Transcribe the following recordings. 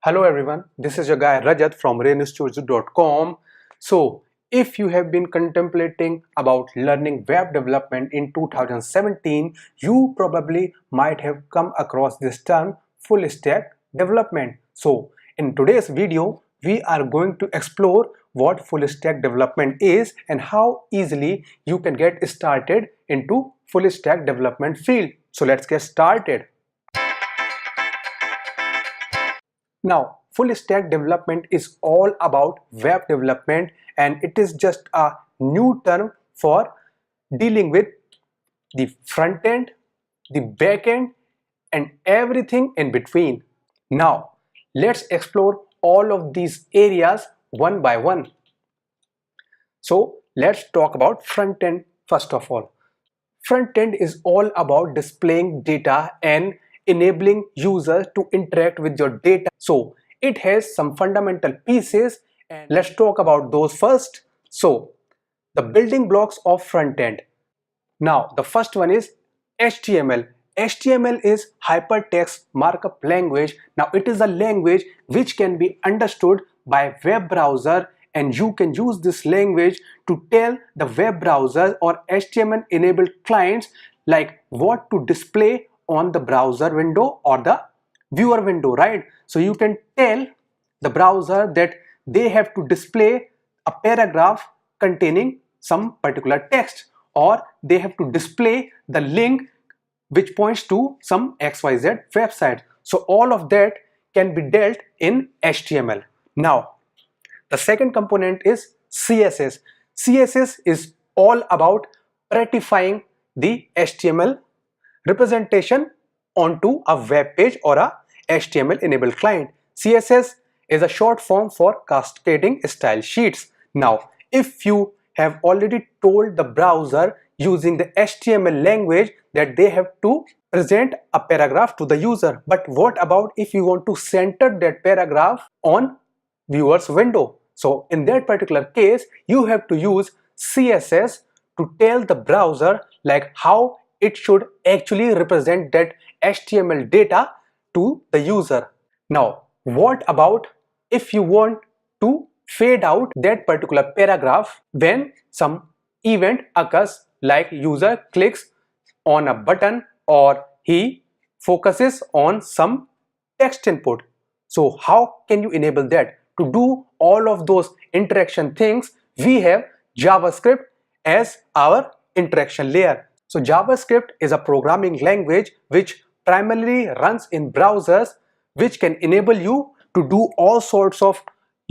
Hello everyone, this is your guy Rajat from Repositories.com. So, if you have been contemplating about learning web development in 2017, you probably might have come across this term full stack development. So, in today's video, we are going to explore what full stack development is and how easily you can get started into full stack development field. So, let's get started. Now, full stack development is all about web development, and it is just a new term for dealing with the front end, the back end, and everything in between. Now, let's explore all of these areas one by one. So, let's talk about front end first of all. Front end is all about displaying data and enabling users to interact with your data. So it has some fundamental pieces, and let's talk about those first. So the building blocks of front end. Now the first one is HTML. HTML is hypertext markup language. Now it is a language which can be understood by web browser, and you can use this language to tell the web browser or HTML enabled clients like what to display on the browser window or the viewer window, right? So you can tell the browser that they have to display a paragraph containing some particular text, or they have to display the link which points to some XYZ website. So all of that can be dealt in HTML. Now, the second component is CSS. CSS is all about prettifying the HTML representation onto a web page or a HTML enabled client. CSS is a short form for cascading style sheets. Now, if you have already told the browser using the HTML language that they have to present a paragraph to the user, but what about if you want to center that paragraph on viewer's window? So in that particular case, you have to use CSS to tell the browser like how it should actually represent that HTML data to the user. Now, what about if you want to fade out that particular paragraph when some event occurs, like user clicks on a button or he focuses on some text input? So how can you enable that? To do all of those interaction things, we have JavaScript as our interaction layer. So JavaScript is a programming language which primarily runs in browsers, which can enable you to do all sorts of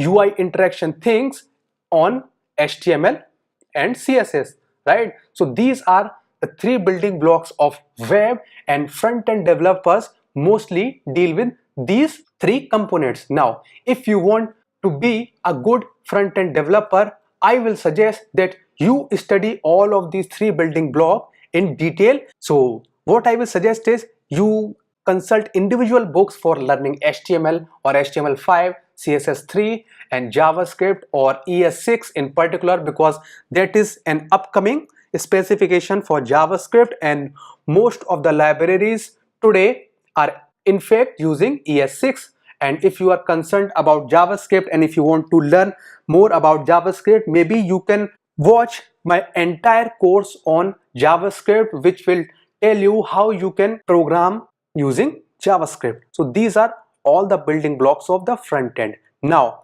UI interaction things on HTML and CSS, right? So these are the three building blocks of web, and front-end developers mostly deal with these three components. Now, if you want to be a good front-end developer, I will suggest that you study all of these three building blocks in detail. So what I will suggest is you consult individual books for learning HTML or HTML5, CSS3 and JavaScript or ES6 in particular, because that is an upcoming specification for JavaScript, and most of the libraries today are in fact using ES6. And if you are concerned about JavaScript and if you want to learn more about JavaScript, maybe you can watch my entire course on JavaScript, which will tell you how you can program using JavaScript. So these are all the building blocks of the front end. Now,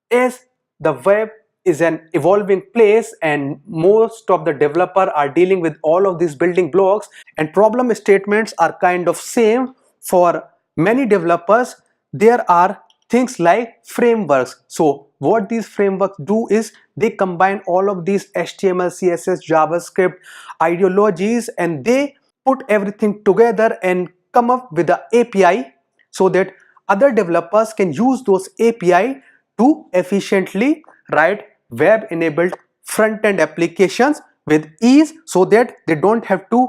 as the web is an evolving place and most of the developers are dealing with all of these building blocks, and problem statements are kind of same for many developers, there are things like frameworks. So what these frameworks do is they combine all of these HTML, CSS, JavaScript ideologies, and they put everything together and come up with an API so that other developers can use those API to efficiently write web enabled front-end applications with ease, so that they don't have to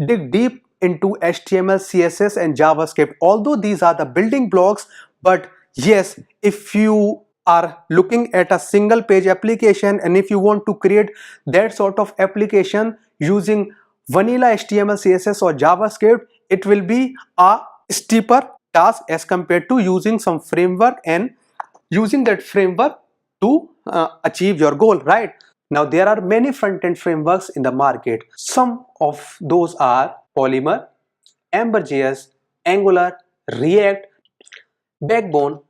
dig deep into HTML, CSS and JavaScript. Although these are the building blocks, but yes, if you are looking at a single page application and if you want to create that sort of application using vanilla HTML, CSS or JavaScript, it will be a steeper task as compared to using some framework and using that framework to achieve your goal, right? Now there are many front-end frameworks in the market. Some of those are Polymer, Ember.js, Angular, React, Backbone,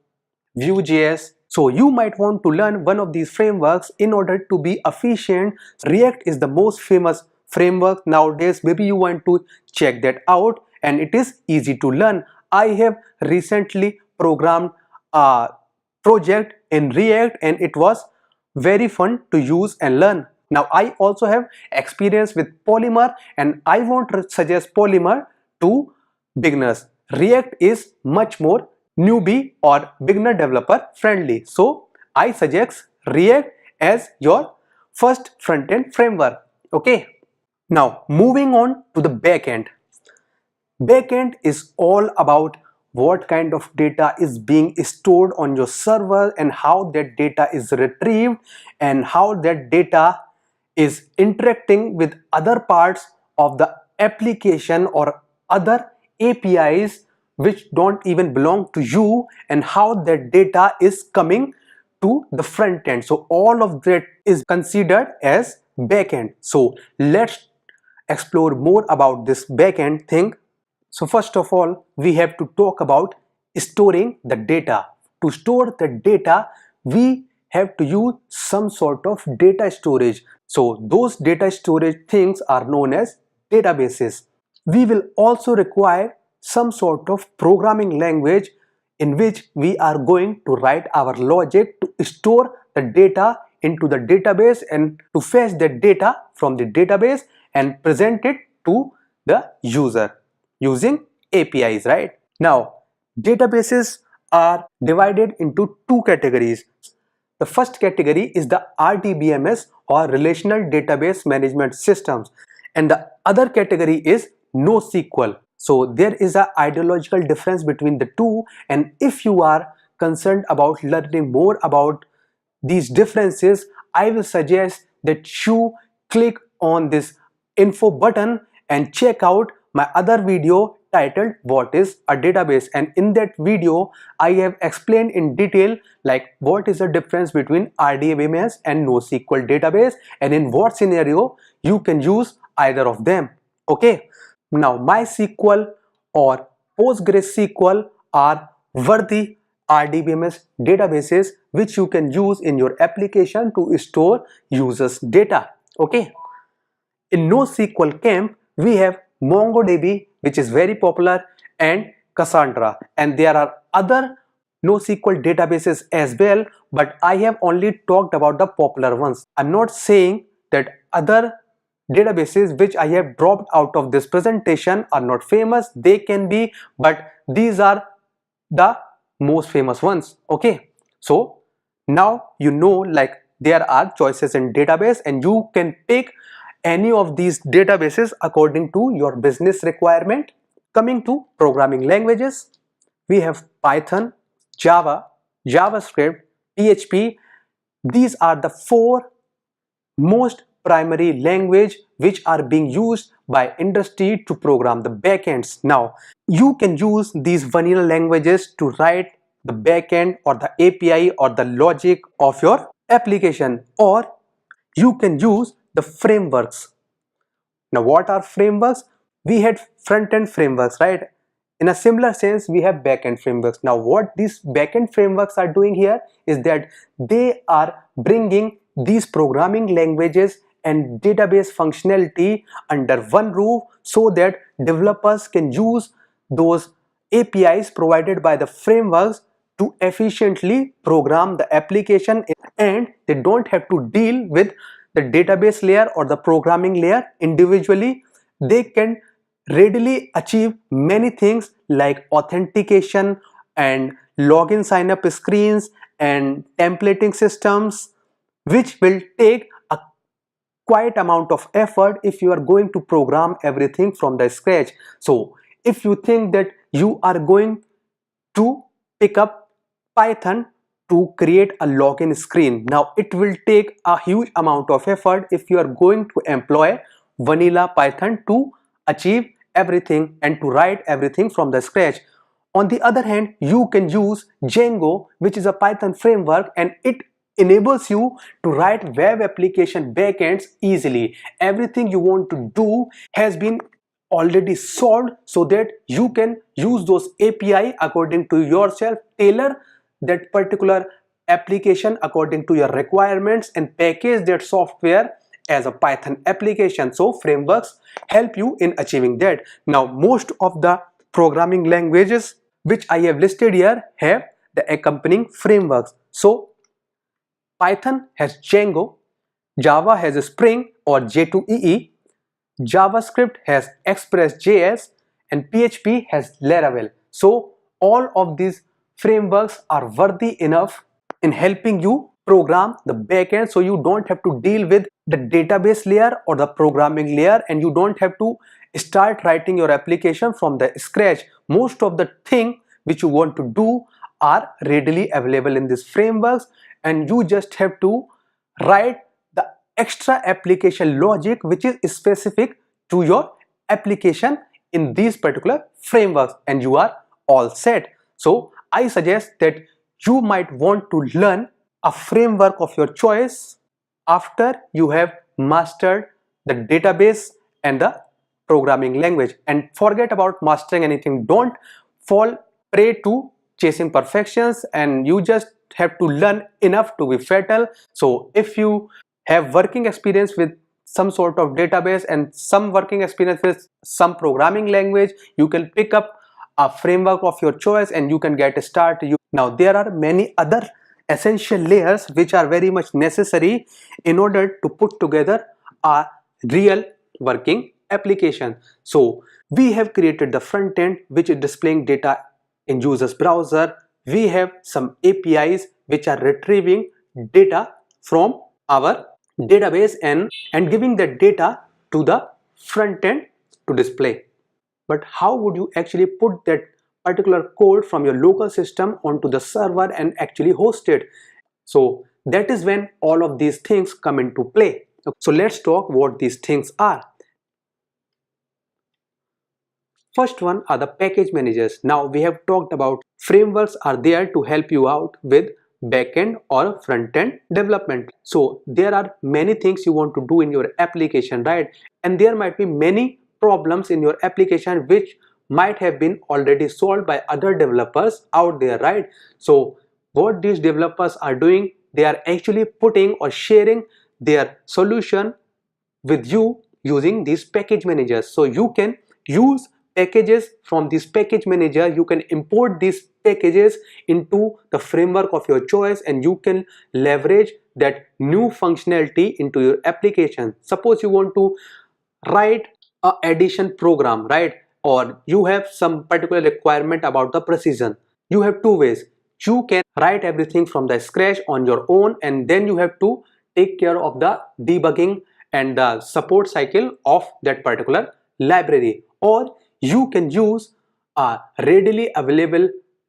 Vue.js. So you might want to learn one of these frameworks in order to be efficient. React is the most famous framework nowadays. Maybe you want to check that out, and it is easy to learn. I have recently programmed a project in React and it was very fun to use and learn. Now I also have experience with Polymer and I won't suggest Polymer to beginners. React is much more newbie or beginner developer friendly. So I suggest React as your first front-end framework. Okay. Now moving on to the backend. Backend is all about what kind of data is being stored on your server and how that data is retrieved and how that data is interacting with other parts of the application or other APIs which don't even belong to you, and how that data is coming to the front end. So all of that is considered as backend. So let's explore more about this backend thing. So first of all, we have to talk about storing the data. To store the data, we have to use some sort of data storage. So those data storage things are known as databases. We will also require some sort of programming language in which we are going to write our logic to store the data into the database and to fetch that data from the database and present it to the user using APIs, right? Now, databases are divided into two categories. The first category is the RDBMS or Relational Database Management Systems, and the other category is NoSQL. So there is an ideological difference between the two, and if you are concerned about learning more about these differences, I will suggest that you click on this info button and check out my other video titled What is a Database, and in that video I have explained in detail like what is the difference between RDBMS and NoSQL database and in what scenario you can use either of them. Okay, now MySQL or PostgreSQL are worthy RDBMS databases which you can use in your application to store users data. Okay, in NoSQL camp we have MongoDB, which is very popular, and Cassandra, and there are other NoSQL databases as well, but I have only talked about the popular ones. I'm not saying that other databases which I have dropped out of this presentation are not famous. They can be, but these are the most famous ones. Okay, so now you know like there are choices in database and you can pick any of these databases according to your business requirement. Coming to programming languages, we have Python, Java, JavaScript, PHP. These are the four most primary language which are being used by industry to program the backends. Now you can use these vanilla languages to write the backend or the API or the logic of your application, or you can use the frameworks. Now what are frameworks? We had front-end frameworks, right? In a similar sense we have back-end frameworks. Now what these back-end frameworks are doing here is that they are bringing these programming languages and database functionality under one roof so that developers can use those APIs provided by the frameworks to efficiently program the application, and they don't have to deal with the database layer or the programming layer individually. They can readily achieve many things like authentication and login sign up screens and templating systems, which will take a quite amount of effort if you are going to program everything from the scratch. So if you think that you are going to pick up Python to create a login screen, now it will take a huge amount of effort if you are going to employ vanilla Python to achieve everything and to write everything from the scratch. On the other hand, you can use Django, which is a Python framework, and it enables you to write web application backends easily. Everything you want to do has been already solved so that you can use those API according to yourself, tailor that particular application according to your requirements, and package that software as a Python application. So frameworks help you in achieving that. Now, most of the programming languages which I have listed here have the accompanying frameworks. So Python has Django, Java has Spring or J2EE, JavaScript has Express.js, and PHP has Laravel. So all of these frameworks are worthy enough in helping you program the backend, so you don't have to deal with the database layer or the programming layer, and you don't have to start writing your application from the scratch. Most of the things which you want to do are readily available in these frameworks, and you just have to write the extra application logic which is specific to your application in these particular frameworks, and you are all set. So I suggest that you might want to learn a framework of your choice after you have mastered the database and the programming language. And forget about mastering anything. Don't fall prey to chasing perfections, and you just have to learn enough to be fatal. So if you have working experience with some sort of database and some working experience with some programming language, you can pick up a framework of your choice and you can get started. Now there are many other essential layers which are very much necessary in order to put together a real working application. So we have created the front end which is displaying data in user's browser. We have some APIs which are retrieving data from our database and giving that data to the front end to display. But how would you actually put that particular code from your local system onto the server and actually host it? So that is when all of these things come into play. So let's talk what these things are. First one are the package managers. Now we have talked about frameworks are there to help you out with backend or front-end development. So there are many things you want to do in your application, right? And there might be many problems in your application which might have been already solved by other developers out there, right? So what these developers are doing, they are actually putting or sharing their solution with you using these package managers. So you can use packages from this package manager. You can import these packages into the framework of your choice, and you can leverage that new functionality into your application. Suppose you want to write a addition program, right? Or you have some particular requirement about the precision. You have two ways. You can write everything from the scratch on your own, and then you have to take care of the debugging and the support cycle of that particular library. Or you can use a readily available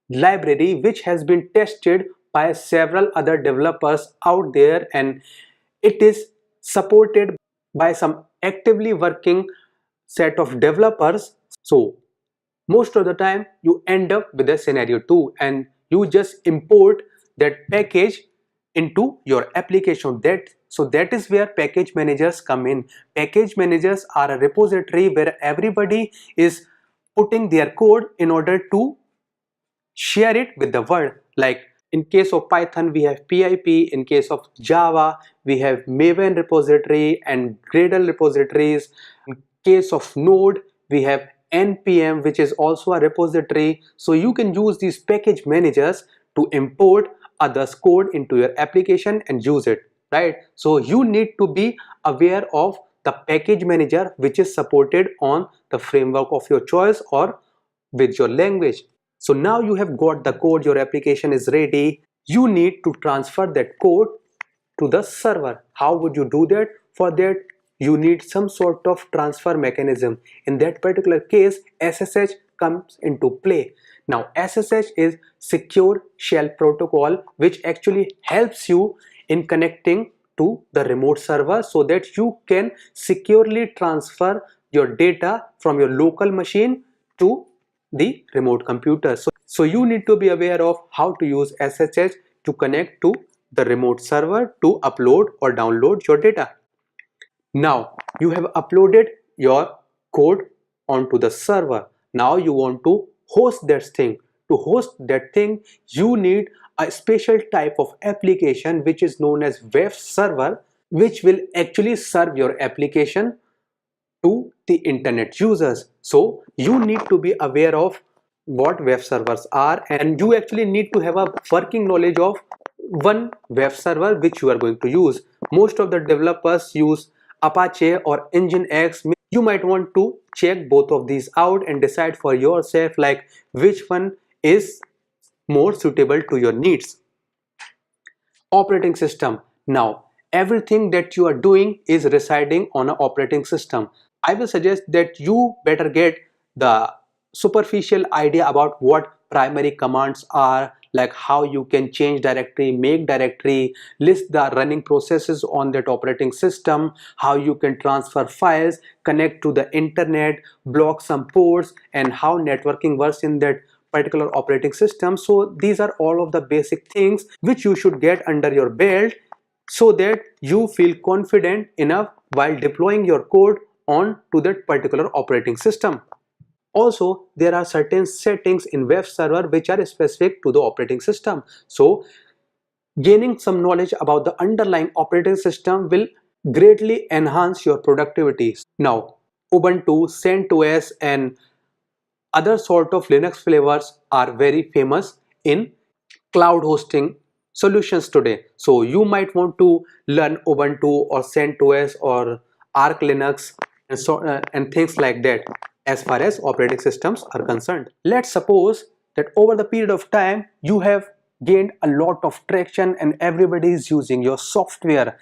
library which has been tested by several other developers out there, and it is supported by some actively working set of developers. So most of the time you end up with a scenario 2, and you just import that package into your application. So that is where package managers come in. Package managers are a repository where everybody is putting their code in order to share it with the world. Like in case of Python we have pip, in case of Java we have Maven repository and Gradle repositories. In case of Node we have npm, which is also a repository. So you can use these package managers to import others code into your application and use it, right? So you need to be aware of the package manager which is supported on the framework of your choice or with your language. So now you have got the code, your application is ready. You need to transfer that code to the server. How would you do that? For that you need some sort of transfer mechanism. In that particular case, SSH comes into play. Now SSH is secure shell protocol, which actually helps you in connecting to the remote server so that you can securely transfer your data from your local machine to the remote computer. So you need to be aware of how to use SSH to connect to the remote server to upload or download your data. Now you have uploaded your code onto the server. Now you want to host that thing. To host that thing, you need a special type of application which is known as web server, which will actually serve your application to the internet users. So you need to be aware of what web servers are, and you actually need to have a working knowledge of one web server which you are going to use. Most of the developers use Apache or Nginx. You might want to check both of these out and decide for yourself like which one is more suitable to your needs. Operating system. Now everything that you are doing is residing on an operating system. I will suggest that you better get the superficial idea about what primary commands are, like how you can change directory, make directory, list the running processes on that operating system, how you can transfer files, connect to the internet, block some ports, and how networking works in that particular operating system. So these are all of the basic things which you should get under your belt so that you feel confident enough while deploying your code on to that particular operating system. Also, there are certain settings in web server which are specific to the operating system. So gaining some knowledge about the underlying operating system will greatly enhance your productivity. Now Ubuntu, CentOS, and other sort of Linux flavors are very famous in cloud hosting solutions today. So you might want to learn Ubuntu or CentOS or Arch Linux and things like that as far as operating systems are concerned. Let's suppose that over the period of time you have gained a lot of traction and everybody is using your software,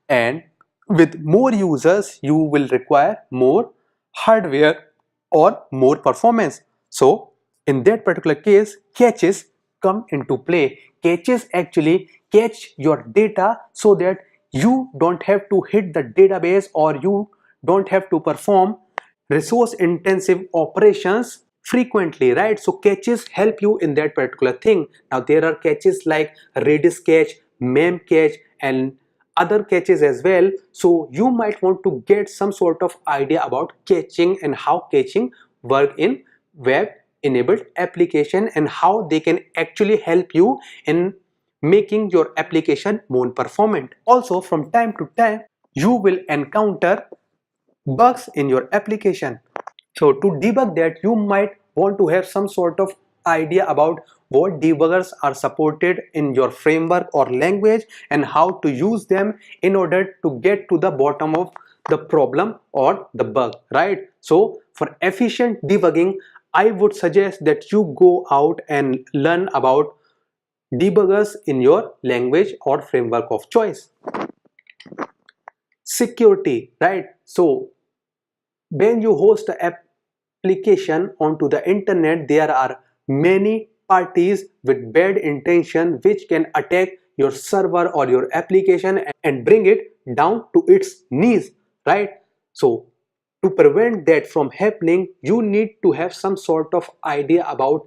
and with more users you will require more hardware or more performance. So in that particular case, caches come into play. Caches actually catch your data so that you don't have to hit the database or you don't have to perform resource intensive operations frequently, right? So caches help you in that particular thing. Now there are caches like Redis cache, mem cache, and other caches as well. So you might want to get some sort of idea about caching and how caching work in web enabled application and how they can actually help you in making your application more performant. Also, from time to time you will encounter bugs in your application. So to debug that, you might want to have some sort of idea about what debuggers are supported in your framework or language and how to use them in order to get to the bottom of the problem or the bug, right? So for efficient debugging, I would suggest that you go out and learn about debuggers in your language or framework of choice. Security, right? So when you host an application onto the internet, there are many parties with bad intention which can attack your server or your application and bring it down to its knees, right? So to prevent that from happening, you need to have some sort of idea about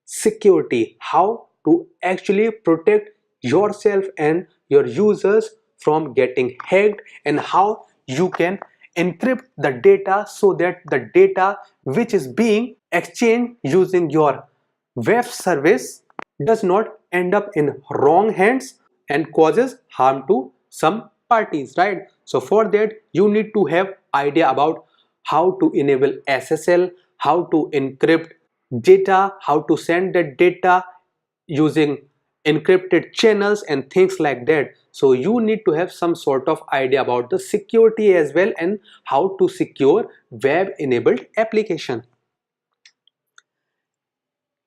security, how to actually protect yourself and your users from getting hacked, and how you can encrypt the data so that the data which is being exchanged using your web service does not end up in wrong hands and causes harm to some parties, right? So for that you need to have idea about how to enable SSL, how to encrypt data, how to send that data using encrypted channels and things like that. So you need to have some sort of idea about the security as well and how to secure web enabled application.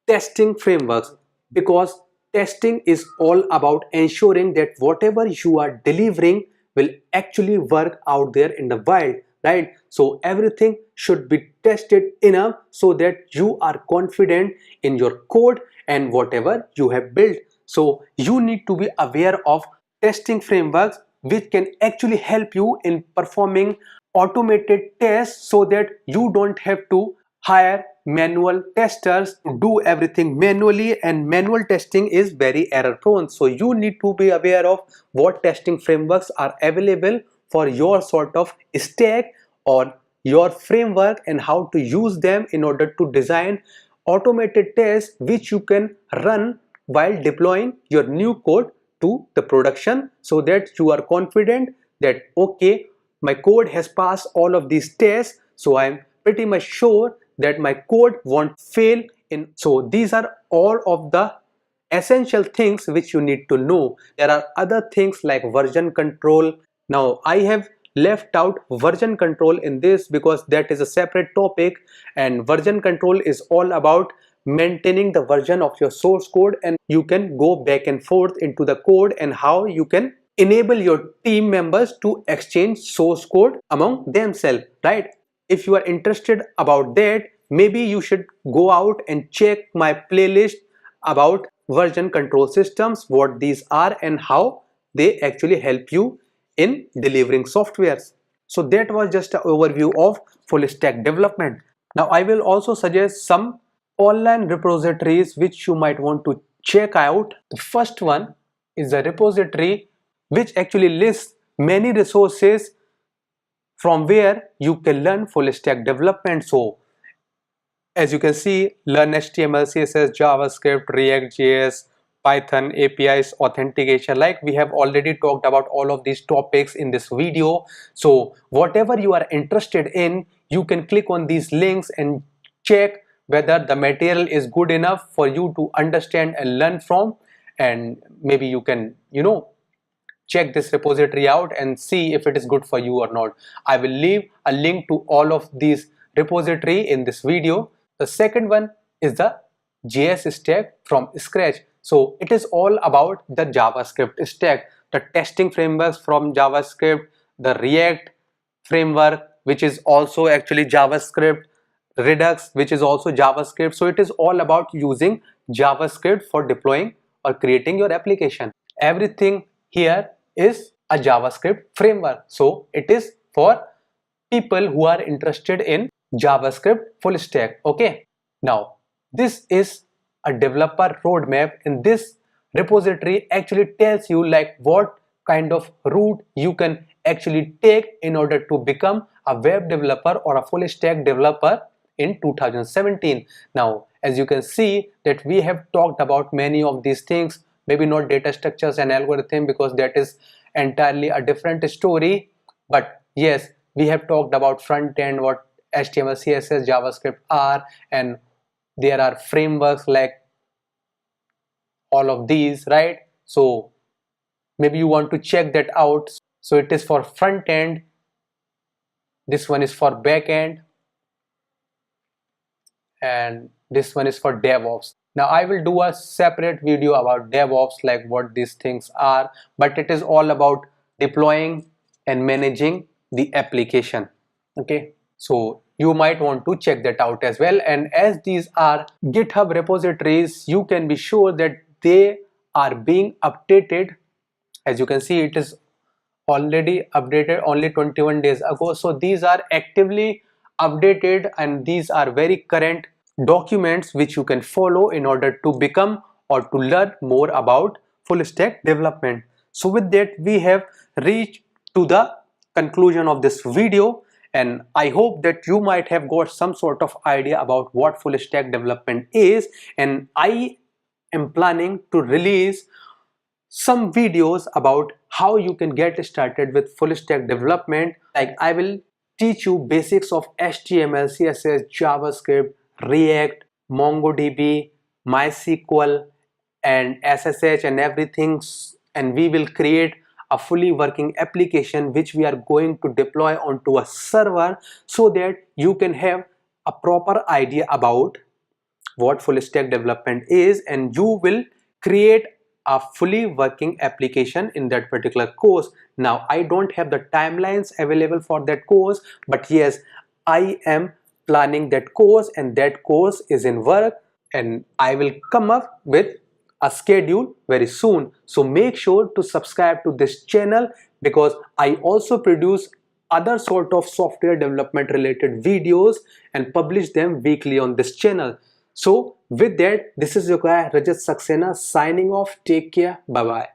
Testing frameworks, because testing is all about ensuring that whatever you are delivering will actually work out there in the wild, right? So everything should be tested enough so that you are confident in your code and whatever you have built. So you need to be aware of testing frameworks which can actually help you in performing automated tests so that you don't have to hire manual testers to do everything manually, and manual testing is very error prone. So you need to be aware of what testing frameworks are available for your sort of stack or your framework, and how to use them in order to design automated tests which you can run while deploying your new code to the production, so that you are confident that okay, my code has passed all of these tests, so I'm pretty much sure that my code won't fail in. So these are all of the essential things which you need to know. There are other things like version control. Now I have left out version control in this because that is a separate topic, and version control is all about maintaining the version of your source code, and you can go back and forth into the code, and how you can enable your team members to exchange source code among themselves, right? If you are interested about that, maybe you should go out and check my playlist about version control systems, what these are and how they actually help you in delivering softwares. So that was just an overview of full stack development. Now I will also suggest some online repositories which you might want to check out. The first one is a repository which actually lists many resources from where you can learn full stack development. So as you can see, learn HTML, CSS, JavaScript, React.js, Python, APIs, authentication. Like we have already talked about all of these topics in this video. So whatever you are interested in, you can click on these links and check whether the material is good enough for you to understand and learn from. And maybe you can, check this repository out and see if it is good for you or not. I will leave a link to all of these repository in this video. The second one is the JS stack from scratch. So it is all about the JavaScript stack, the testing frameworks from JavaScript, the React framework, which is also actually JavaScript, Redux, which is also JavaScript. So it is all about using JavaScript for deploying or creating your application. Everything here is a JavaScript framework. So it is for people who are interested in JavaScript full stack. Okay. Now this is a developer roadmap. In this repository actually tells you like what kind of route you can actually take in order to become a web developer or a full stack developer in 2017. Now as you can see that we have talked about many of these things, maybe not data structures and algorithm because that is entirely a different story, but yes, we have talked about front end, what HTML, CSS, JavaScript are, and there are frameworks like all of these, right? So maybe you want to check that out. So it is for front end, this one is for back end, and this one is for DevOps. Now I will do a separate video about DevOps, like what these things are, but it is all about deploying and managing the application. Okay, so you might want to check that out as well. And as these are GitHub repositories, you can be sure that they are being updated. As you can see, it is already updated only 21 days ago. So these are actively updated, and these are very current documents which you can follow in order to become or to learn more about full stack development. So with that, we have reached to the conclusion of this video, and I hope that you might have got some sort of idea about what full stack development is. And I am planning to release some videos about how you can get started with full stack development. Like I will teach you basics of HTML, CSS, JavaScript, React, MongoDB, MySQL and SSH and everything, and we will create a fully working application which we are going to deploy onto a server, so that you can have a proper idea about what full stack development is, and you will create a fully working application in that particular course. Now I don't have the timelines available for that course, but yes, I am planning that course, and that course is in work, and I will come up with a schedule very soon. So make sure to subscribe to this channel, because I also produce other sort of software development related videos and publish them weekly on this channel. So with that, this is your guy Rajat Saxena signing off. Take care. Bye bye.